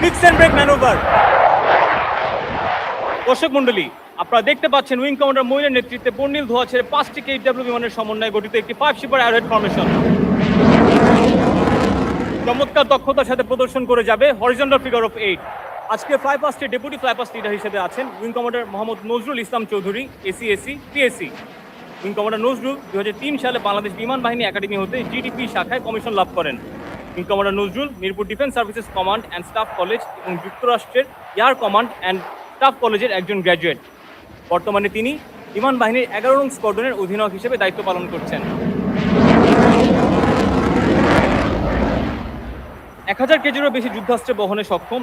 Fix and break manoeuvre. দর্শক মন্ডলী, আপনারা দেখতে পাচ্ছেন উইং কমান্ডার মইনের নেতৃত্বে বর্ণিল ধোঁয়া ছেড়ে 5টি KW বিমানের সমন্বয়ে গঠিত একটি 5 শিপার অ্যারোহেড ফরমেশন চমৎকার দক্ষতার সাথে প্রদর্শন করে যাবে হরিজন্টাল ফিগার অফ 8। আজকে ফ্লাইপাস্টে ডেপুটি ফ্লাইপাস্ট লিডার হিসেবে আছেন wing commander Mohammad Nazrul Islam Chowdhury, AC PSC. Wing commander Nazrul 2003 সালে বাংলাদেশ বিমান বাহিনী একাডেমি হতে জিডিপি শাখায় কমিশন লাভ করেন। Wing commander Nazrul Mirpur defence services command and staff college এবং যুক্তরাষ্ট্রের এয়ার কমান্ড অ্যান্ড স্টাফ কলেজের একজন গ্র্যাজুয়েট। বর্তমানে তিনি বিমান বাহিনীর 11 নং স্কোয়াড্রনের অধিনায়ক হিসেবে দায়িত্ব পালন করছেন। 1000 কেজিরও বেশি যুদ্ধাস্ত্র বহনে সক্ষম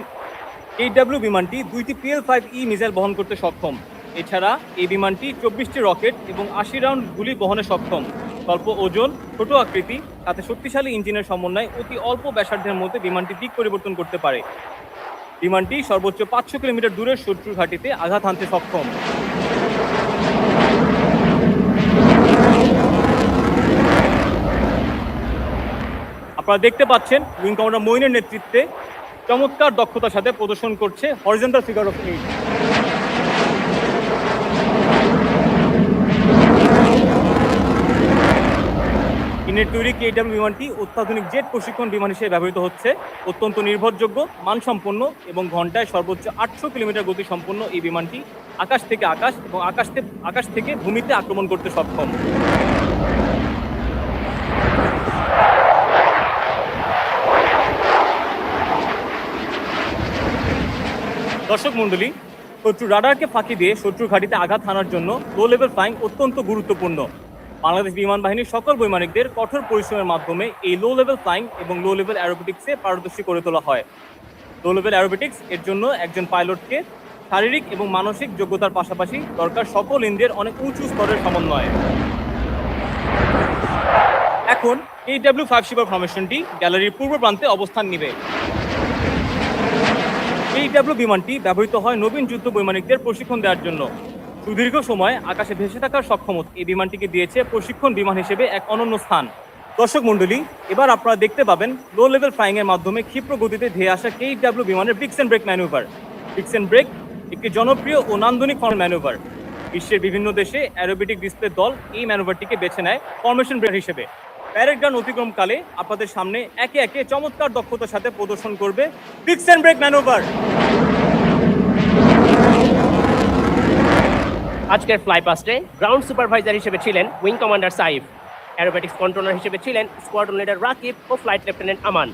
KW বিমানটি 2টি PL-5E মিসাইল বহন করতে সক্ষম। এছাড়া এই বিমানটি 24টি রকেট এবং 80 রাউন্ড গুলি বহনে সক্ষম। স্বল্প ওজন, ছোট আকৃতি, সাথে শক্তিশালী ইঞ্জিনের সমন্বয়ে অতি অল্প ব্যাসার্ধের মধ্যে বিমানটি দিক পরিবর্তন করতে পারে। বিমানটি সর্বোচ্চ 500 কিলোমিটার দূরের শত্রুর ঘাঁটিতে আঘাত হানতে সক্ষম। আপনারা দেখতে পাচ্ছেন উইং কমান্ডার মইনের নেতৃত্বে চমৎকার দক্ষতার সাথে প্রদর্শন করছে হরিজন্টাল ফিগার অফ 8। চীনের তৈরি KW বিমানটি অত্যাধুনিক জেট প্রশিক্ষণ বিমান হিসেবে ব্যবহৃত হচ্ছে। অত্যন্ত নির্ভরযোগ্য, মানসম্পন্ন এবং ঘন্টায় সর্বোচ্চ 800 কিলোমিটার গতি সম্পন্ন এই বিমানটি আকাশ থেকে আকাশ এবং আকাশ থেকে ভূমিতে আক্রমণ করতে সক্ষম। দর্শক মন্ডলী, শত্রু রাডারকে ফাঁকি দিয়ে শত্রুর ঘাঁটিতে আঘাত হানার জন্য লো লেভেল ফ্লাইং অত্যন্ত গুরুত্বপূর্ণ। বাংলাদেশ বিমান বাহিনীর সকল বৈমানিকদের কঠোর পরিশ্রমের মাধ্যমে এই লো লেভেল ফ্লাইং এবং লো লেভেল অ্যারোবেটিক্সে পারদর্শী করে তোলা হয়। লো লেভেল অ্যারোবেটিক্স এর জন্য একজন পাইলটকে শারীরিক এবং মানসিক যোগ্যতার পাশাপাশি দরকার সকল ইন্দ্রিয়ের অনেক উঁচু স্তরের সমন্বয়। এখন KW-5 শিপার ফরমেশনটি গ্যালারির পূর্ব প্রান্তে অবস্থান নেবে। KW বিমানটি ব্যবহৃত হয় নবীন যুদ্ধ বৈমানিকদের প্রশিক্ষণ দেওয়ার জন্য। সুদীর্ঘ সময় আকাশে ভেসে থাকার সক্ষমতা এই বিমানটিকে দিয়েছে প্রশিক্ষণ বিমান হিসেবে এক অনন্য স্থান। দর্শক মন্ডলী, এবার আপনারা দেখতে পাবেন লো লেভেল ফ্লাইং এর মাধ্যমে ক্ষিপ্র গতিতে ধেয়ে আসা KW বিমানের fix and break manoeuvre. Fix and break একটি জনপ্রিয় ও নান্দনিক ম্যানুভার। বিশ্বের বিভিন্ন দেশে অ্যারোবেটিক ডিসপ্লে দল এই ম্যানুভারটিকে বেছে নেয় ফরমেশন ব্রেক হিসেবে। প্যারেড গ্রাউন্ড অতিক্রমকালে আপনাদের সামনে একে একে চমৎকার দক্ষতার সাথে প্রদর্শন করবে ফিক্স অ্যান্ড ব্রেক ম্যানুভার। আজকের ফ্লাইপাস্টে গ্রাউন্ড সুপারভাইজার হিসেবে ছিলেন wing commander Saif, aerobatics controller হিসেবে ছিলেন স্কোয়াড্রন লিডার রাকিব ও ফ্লাইট লেফটেন্যান্ট আমান।